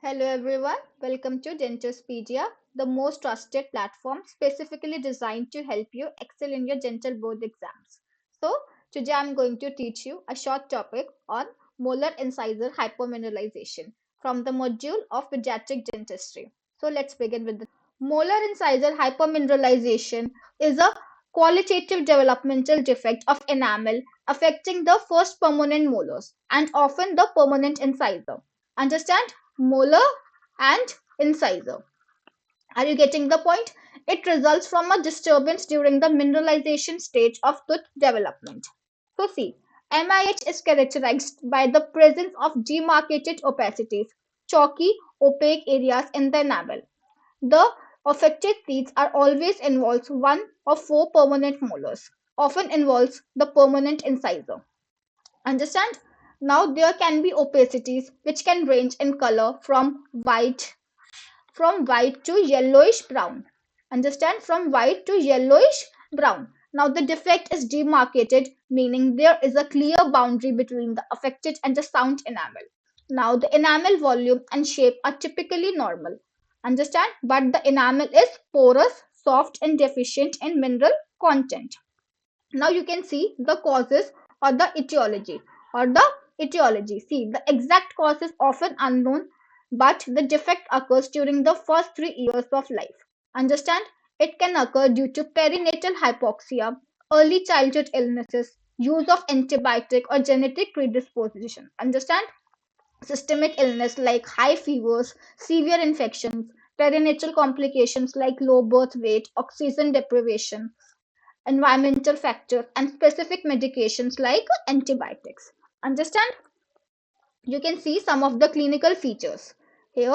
Hello everyone, welcome to Dentospedia, the most trusted platform specifically designed to help you excel in your dental board exams. So, today I'm going to teach you a short topic on molar incisor hypomineralization from the module of Pediatric Dentistry. So, let's begin with the molar incisor hypomineralization is a qualitative developmental defect of enamel affecting the first permanent molars and often the permanent incisor. Understand? Molar and incisor. Are you getting the point? It results from a disturbance during the mineralization stage of tooth development. So see, MIH is characterized by the presence of demarcated opacities, chalky, opaque areas in the enamel. The affected teeth are always involves one or four permanent molars, often involves the permanent incisor. Understand? Now there can be opacities which can range in color from white to yellowish brown. Understand? From white to yellowish brown. Now the defect is demarcated, meaning there is a clear boundary between the affected and the sound enamel. Now the enamel volume and shape are typically normal. Understand? But the enamel is porous, soft and deficient in mineral content. Now you can see the causes or the etiology. See, the exact cause is often unknown, but the defect occurs during the first 3 years of life. Understand? It can occur due to perinatal hypoxia, early childhood illnesses, use of antibiotic or genetic predisposition. Understand? Systemic illness like high fevers, severe infections, perinatal complications like low birth weight, oxygen deprivation, environmental factors, and specific medications like antibiotics. Understand? You can see some of the clinical features here.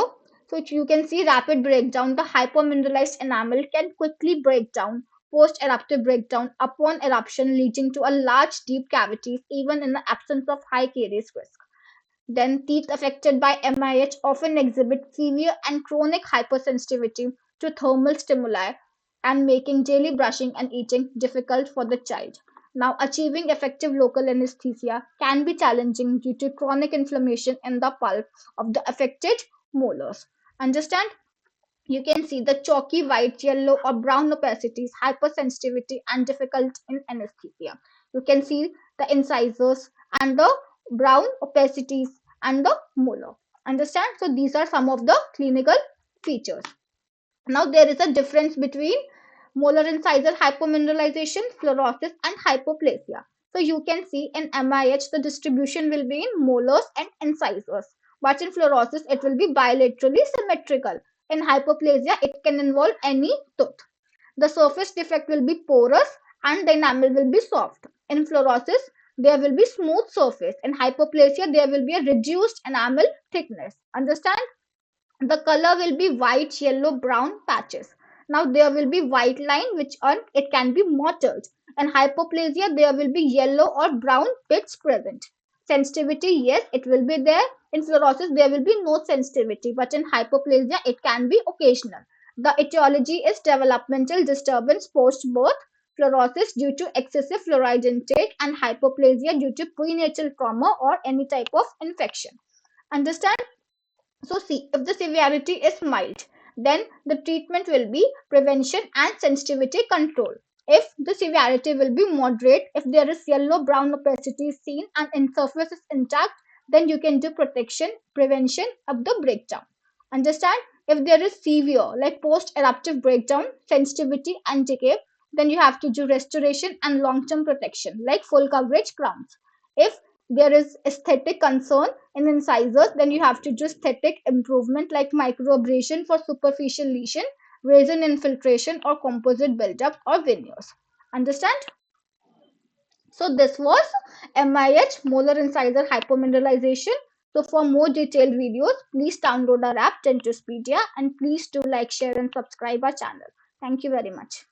So you can see rapid breakdown. The hypomineralized enamel can quickly break down, post-eruptive breakdown upon eruption, leading to a large deep cavities even in the absence of high caries risk. Then teeth affected by MIH often exhibit severe and chronic hypersensitivity to thermal stimuli and making daily brushing and eating difficult for the child. Now, achieving effective local anesthesia can be challenging due to chronic inflammation in the pulp of the affected molars. Understand? You can see the chalky white, yellow, or brown opacities, hypersensitivity, and difficult in anesthesia. You can see the incisors and the brown opacities and the molar. Understand? So these are some of the clinical features. Now there is a difference between molar incisor hypomineralization, fluorosis, and hypoplasia. So you can see in MIH the distribution will be in molars and incisors, but in fluorosis it will be bilaterally symmetrical. In hypoplasia it can involve any tooth. The surface defect will be porous and the enamel will be soft. In fluorosis there will be smooth surface. In hypoplasia there will be a reduced enamel thickness. Understand? The color will be white, yellow, brown patches. Now there will be white line which on it can be mottled. In hypoplasia there will be yellow or brown bits present. Sensitivity, yes, it will be there. In fluorosis there will be no sensitivity, but in hypoplasia it can be occasional. The etiology is developmental disturbance post birth, fluorosis due to excessive fluoride intake, and hypoplasia due to prenatal trauma or any type of infection. Understand? So see, if the severity is mild, then the treatment will be prevention and sensitivity control. If the severity will be moderate, if there is yellow brown opacity seen and in surface is intact, then you can do protection, prevention of the breakdown. Understand? If there is severe like post-eruptive breakdown, sensitivity and decay, then you have to do restoration and long-term protection like full coverage crowns. If there is aesthetic concern in incisors, then you have to do aesthetic improvement like microabrasion for superficial lesion, resin infiltration or composite buildup or veneers. Understand? So this was MIH, molar incisor hypomineralization. So for more detailed videos, please download our app Dentospedia and please do like, share and subscribe our channel. Thank you very much.